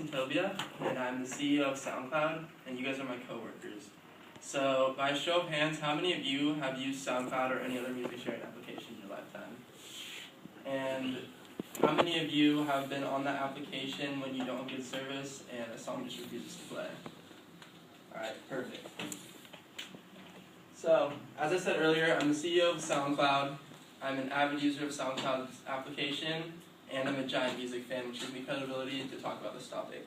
Tobia, and I'm the CEO of SoundCloud, and you guys are my coworkers. So, by show of hands, how many of you have used SoundCloud or any other music sharing application in your lifetime? And how many of you have been on that application when you don't have good service and a song just refuses to play? Alright, perfect. So, as I said earlier, I'm the CEO of SoundCloud. I'm an avid user of SoundCloud's application, and I'm a giant music fan, which gives me credibility to talk about this topic.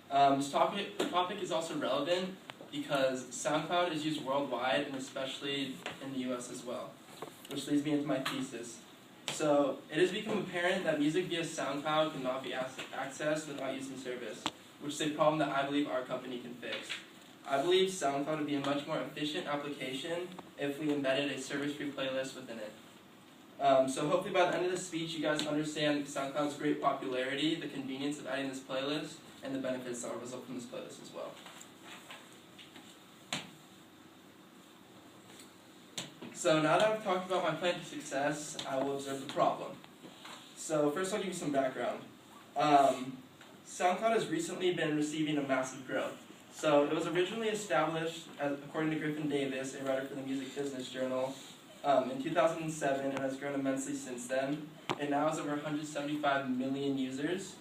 The topic is also relevant because SoundCloud is used worldwide, and especially in the US as well, which leads me into my thesis. So, it has become apparent that music via SoundCloud cannot be accessed without using service, which is a problem that I believe our company can fix. I believe SoundCloud would be a much more efficient application if we embedded a service-free playlist within it. So hopefully by the end of the speech, you guys understand SoundCloud's great popularity, the convenience of adding this playlist, and the benefits that will result from this playlist as well. So now that I've talked about my plan to success, I will observe the problem. So first I'll give you some background. SoundCloud has recently been receiving a massive growth. So it was originally established, according to Griffin Davis, a writer for the Music Business Journal, in 2007, and has grown immensely since then. It now has over 175 million users.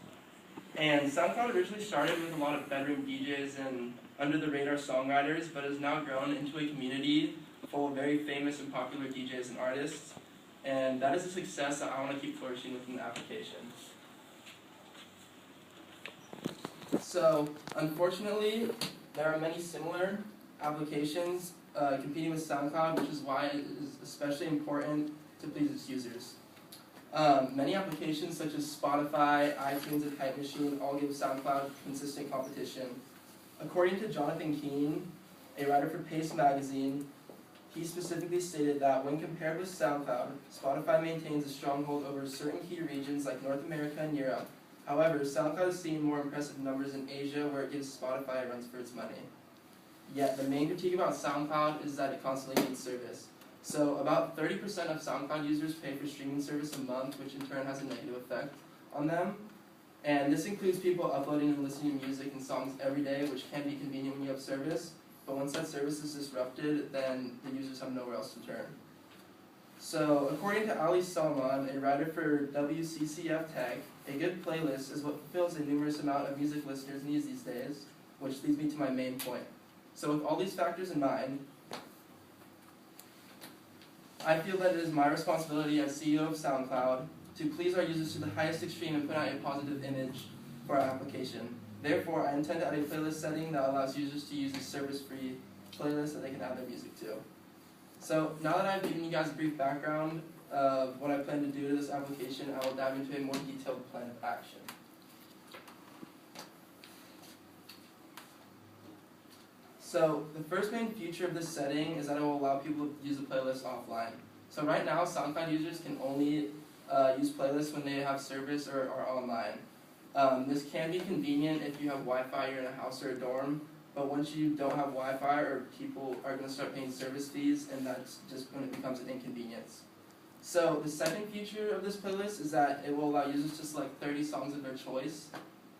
And SoundCloud originally started with a lot of bedroom DJs and under-the-radar songwriters, but has now grown into a community full of very famous and popular DJs and artists. And that is a success that I want to keep flourishing within the application. So, unfortunately, there are many similar applications competing with SoundCloud, which is why it is especially important to please its users. Many applications such as Spotify, iTunes, and Hype Machine all give SoundCloud consistent competition. According to Jonathan Keane, a writer for Pace Magazine, he specifically stated that when compared with SoundCloud, Spotify maintains a stronghold over certain key regions like North America and Europe. However, SoundCloud has seen more impressive numbers in Asia, where it gives Spotify runs for its money. Yet, the main critique about SoundCloud is that it constantly needs service. So, about 30% of SoundCloud users pay for streaming service a month, which in turn has a negative effect on them. And this includes people uploading and listening to music and songs every day, which can be convenient when you have service. But once that service is disrupted, then the users have nowhere else to turn. So, according to Ali Salman, a writer for WCCF Tech, a good playlist is what fulfills a numerous amount of music listeners' needs these days, which leads me to my main point. So with all these factors in mind, I feel that it is my responsibility as CEO of SoundCloud to please our users to the highest extreme and put out a positive image for our application. Therefore, I intend to add a playlist setting that allows users to use a service-free playlist that they can add their music to. So now that I've given you guys a brief background of what I plan to do to this application, I will dive into a more detailed plan of action. So the first main feature of this setting is that it will allow people to use the playlist offline. So right now, SoundCloud users can only use playlists when they have service or are online. This can be convenient if you have Wi-Fi, you're in a house or a dorm, but once you don't have Wi-Fi, or people are going to start paying service fees, and that's just when it becomes an inconvenience. So the second feature of this playlist is that it will allow users to select 30 songs of their choice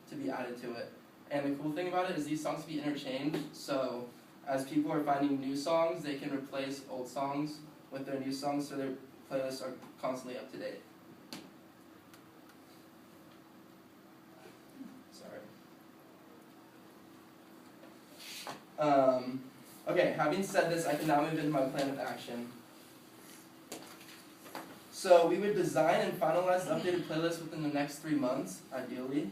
to be added to it. And the cool thing about it is these songs can be interchanged, so as people are finding new songs, they can replace old songs with their new songs, so their playlists are constantly up to date. Okay, having said this, I can now move into my plan of action. So we would design and finalize the updated playlist within the next 3 months, ideally.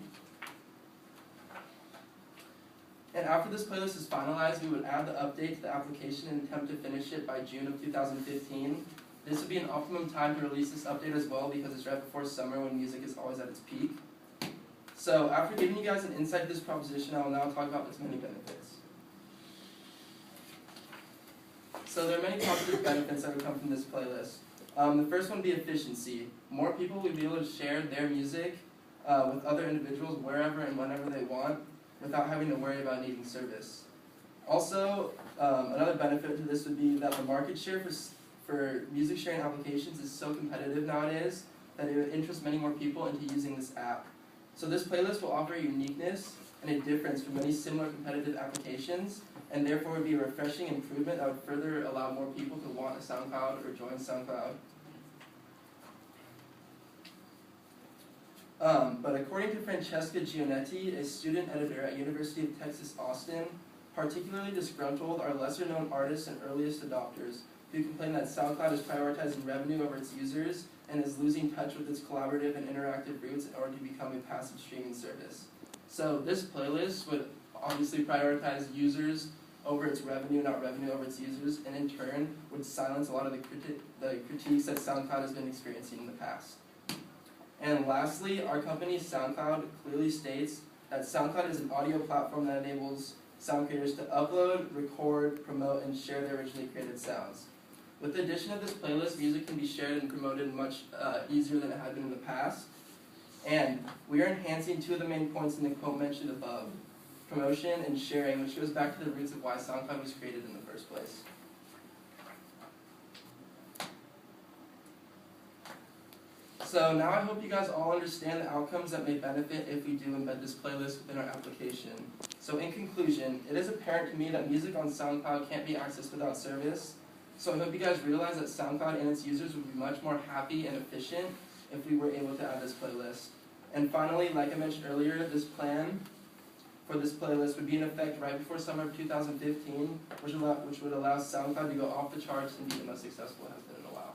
And after this playlist is finalized, we would add the update to the application and attempt to finish it by June of 2015. This would be an optimum time to release this update as well, because it's right before summer when music is always at its peak. So after giving you guys an insight to this proposition, I will now talk about its many benefits. So there are many positive benefits that would come from this playlist. The first one would be efficiency. More people would be able to share their music with other individuals wherever and whenever they want, without having to worry about needing service. Also, another benefit to this would be that the market share for music sharing applications is so competitive nowadays that it would interest many more people into using this app. So this playlist will offer a uniqueness and a difference from many similar competitive applications, and therefore would be a refreshing improvement that would further allow more people to want a SoundCloud or join SoundCloud. But according to Francesca Giannetti, a student editor at University of Texas, Austin, particularly disgruntled are lesser-known artists and earliest adopters who complain that SoundCloud is prioritizing revenue over its users and is losing touch with its collaborative and interactive roots in order to become a passive streaming service. So this playlist would obviously prioritize users over its revenue, not revenue over its users, and in turn would silence a lot of the critiques that SoundCloud has been experiencing in the past. And lastly, our company SoundCloud clearly states that SoundCloud is an audio platform that enables sound creators to upload, record, promote, and share their originally created sounds. With the addition of this playlist, music can be shared and promoted much easier than it had been in the past. And we are enhancing two of the main points in the quote mentioned above, promotion and sharing, which goes back to the roots of why SoundCloud was created in the first place. So now I hope you guys all understand the outcomes that may benefit if we do embed this playlist within our application. So in conclusion, it is apparent to me that music on SoundCloud can't be accessed without service. So I hope you guys realize that SoundCloud and its users would be much more happy and efficient if we were able to add this playlist. And finally, like I mentioned earlier, this plan for this playlist would be in effect right before summer of 2015, which would allow SoundCloud to go off the charts and be the most successful it has been in a while.